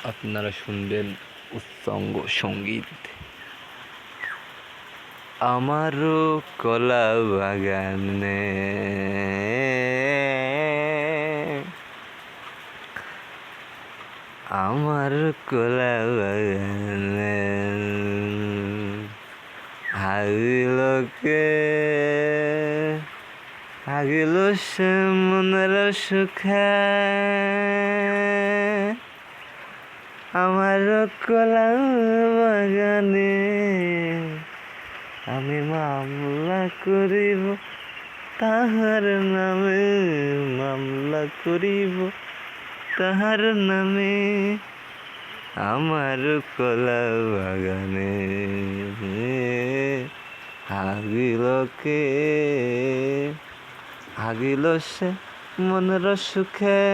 আপনারা শুনবেন উচ্চাঙ্গ সঙ্গীত। আমারও কলা বাগানে আমার কলা বাগানে হাগিল সে মনের সুখে আমার কলা বাগানে আমি মামলা করিব তাহার নামে, মামলা করিব তাহার নামে আমার কলা বাগানে হাগিল সে মনের সুখে।